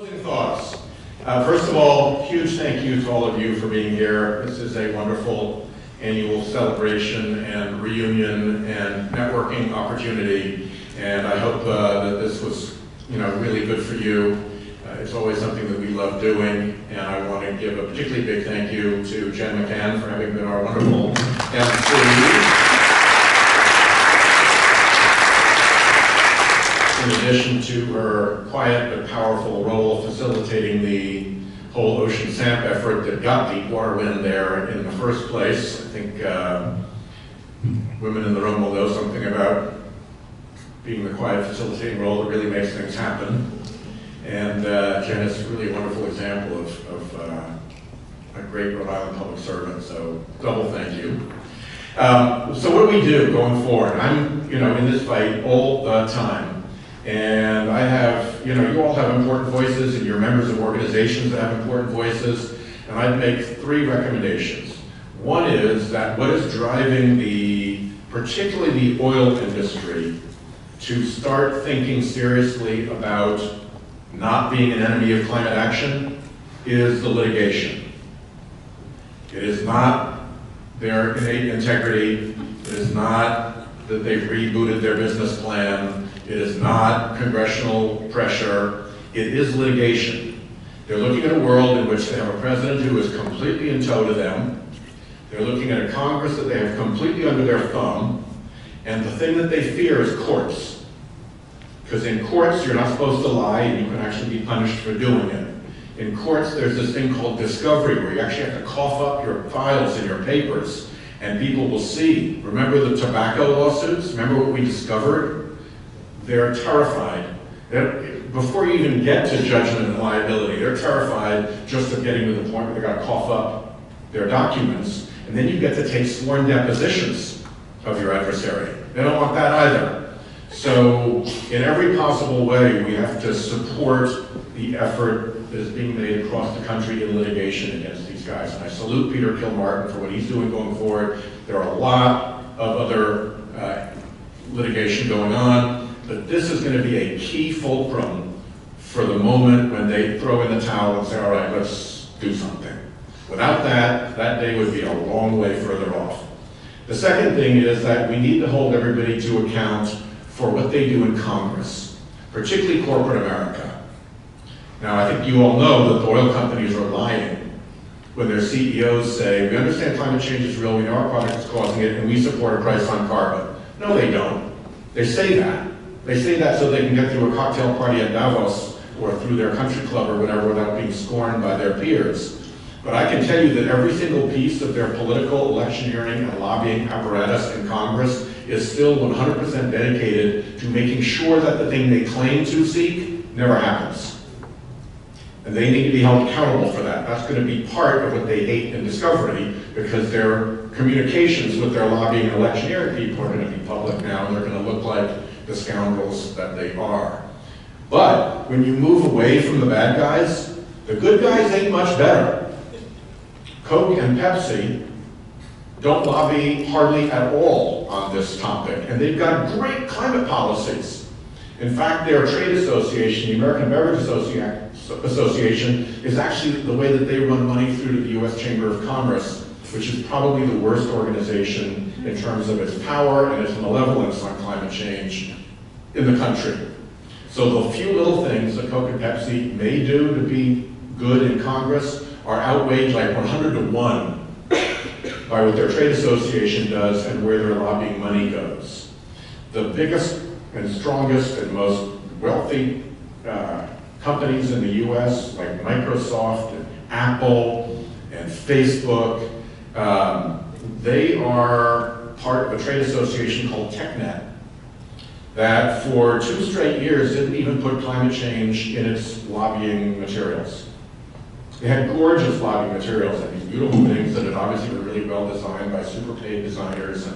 Closing thoughts. First of all, huge thank you to all of you for being here. This is a wonderful annual celebration and reunion and networking opportunity, and I hope that this was, really good for you. It's always something that we love doing, and I want to give a particularly big thank you to Jen McCann for having been our wonderful MC. In addition to her quiet but powerful role facilitating the whole ocean SAMP effort that got Deepwater Wind there in the first place. I think women in the room will know something about being the quiet facilitating role that really makes things happen. And Jen is really a wonderful example of a great Rhode Island public servant, so double thank you. So what do we do going forward? I'm in this fight all the time. And I have, you all have important voices, and you're members of organizations that have important voices, and I'd make three recommendations. One is that what is driving particularly the oil industry to start thinking seriously about not being an enemy of climate action is the litigation. It is not their innate integrity. It is not that they've rebooted their business plan. It is not congressional pressure. It is litigation. They're looking at a world in which they have a president who is completely in tow to them. They're looking at a Congress that they have completely under their thumb. And the thing that they fear is courts. Because in courts, you're not supposed to lie, and you can actually be punished for doing it. In courts, there's this thing called discovery, where you actually have to cough up your files and your papers, and people will see. Remember the tobacco lawsuits? Remember what we discovered? They're terrified. Before you even get to judgment and liability, they're terrified just of getting to the point where they got to cough up their documents, and then you get to take sworn depositions of your adversary. They don't want that either. So in every possible way, we have to support the effort that is being made across the country in litigation against these guys. And I salute Peter Kilmartin for what he's doing going forward. There are a lot of other litigation going on. But this is going to be a key fulcrum for the moment when they throw in the towel and say, all right, let's do something. Without that, that day would be a long way further off. The second thing is that we need to hold everybody to account for what they do in Congress, particularly corporate America. Now, I think you all know that the oil companies are lying when their CEOs say, we understand climate change is real, we know our product is causing it, and we support a price on carbon. No, they don't. They say that. They say that so they can get through a cocktail party at Davos or through their country club or whatever without being scorned by their peers. But I can tell you that every single piece of their political, electioneering, and lobbying apparatus in Congress is still 100% dedicated to making sure that the thing they claim to seek never happens. And they need to be held accountable for that. That's going to be part of what they hate in discovery, because their communications with their lobbying and electioneering people are going to be public now, and they're going to look like the scoundrels that they are. But when you move away from the bad guys, the good guys ain't much better. Coke and Pepsi don't lobby hardly at all on this topic, and they've got great climate policies. In fact, their trade association, the American Beverage Association, is actually the way that they run money through to the U.S. Chamber of Commerce, which is probably the worst organization in terms of its power and its malevolence on climate change in the country. So the few little things that Coke and Pepsi may do to be good in Congress are outweighed like 100 to 1 by what their trade association does and where their lobbying money goes. The biggest and strongest and most wealthy companies in the US, like Microsoft and Apple and Facebook, they are part of a trade association called TechNet that for 2 straight years didn't even put climate change in its lobbying materials. They had gorgeous lobbying materials and these beautiful things that had obviously been really well designed by super paid designers,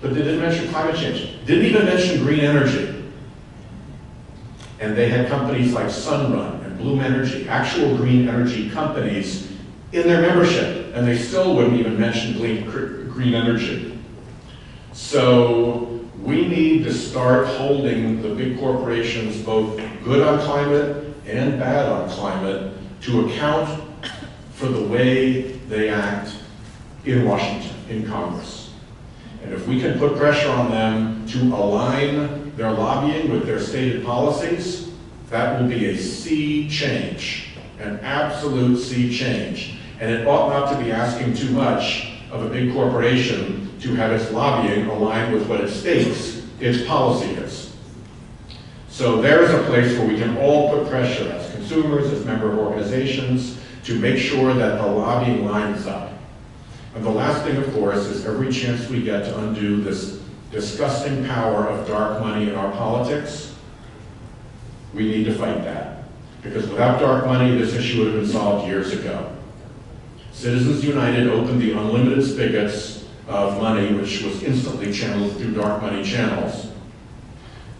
but they didn't mention climate change. Didn't even mention green energy. And they had companies like Sunrun and Bloom Energy, actual green energy companies, in their membership, and they still wouldn't even mention green energy. So we need to start holding the big corporations both good on climate and bad on climate to account for the way they act in Washington, in Congress. And if we can put pressure on them to align their lobbying with their stated policies, that will be a sea change, an absolute sea change. And it ought not to be asking too much of a big corporation to have its lobbying align with what it states its policy is. So there is a place where we can all put pressure as consumers, as member organizations, to make sure that the lobbying lines up. And the last thing, of course, is every chance we get to undo this disgusting power of dark money in our politics, we need to fight that. Because without dark money, this issue would have been solved years ago. Citizens United opened the unlimited spigots of money, which was instantly channeled through dark money channels.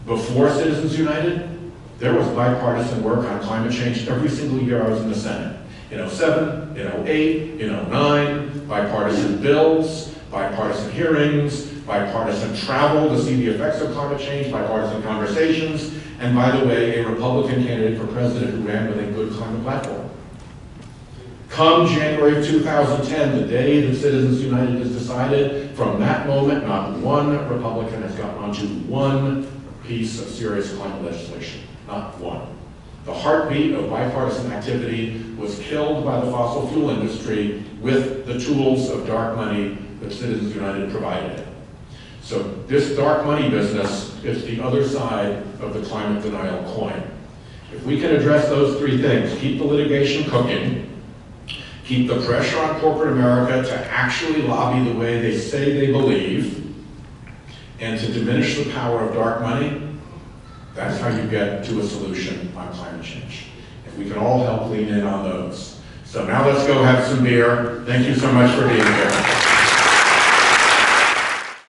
Before Citizens United, there was bipartisan work on climate change every single year I was in the Senate. In '07, in '08, in '09, bipartisan bills, bipartisan hearings, bipartisan travel to see the effects of climate change, bipartisan conversations, and by the way, a Republican candidate for president who ran with a good climate platform. Come January of 2010, the day that Citizens United is decided, from that moment, not one Republican has gotten onto one piece of serious climate legislation. Not one. The heartbeat of bipartisan activity was killed by the fossil fuel industry with the tools of dark money that Citizens United provided it. So this dark money business is the other side of the climate denial coin. If we can address those three things, keep the litigation cooking, keep the pressure on corporate America to actually lobby the way they say they believe, and to diminish the power of dark money, that's how you get to a solution on climate change. If we can all help lean in on those. So now let's go have some beer. Thank you so much for being here.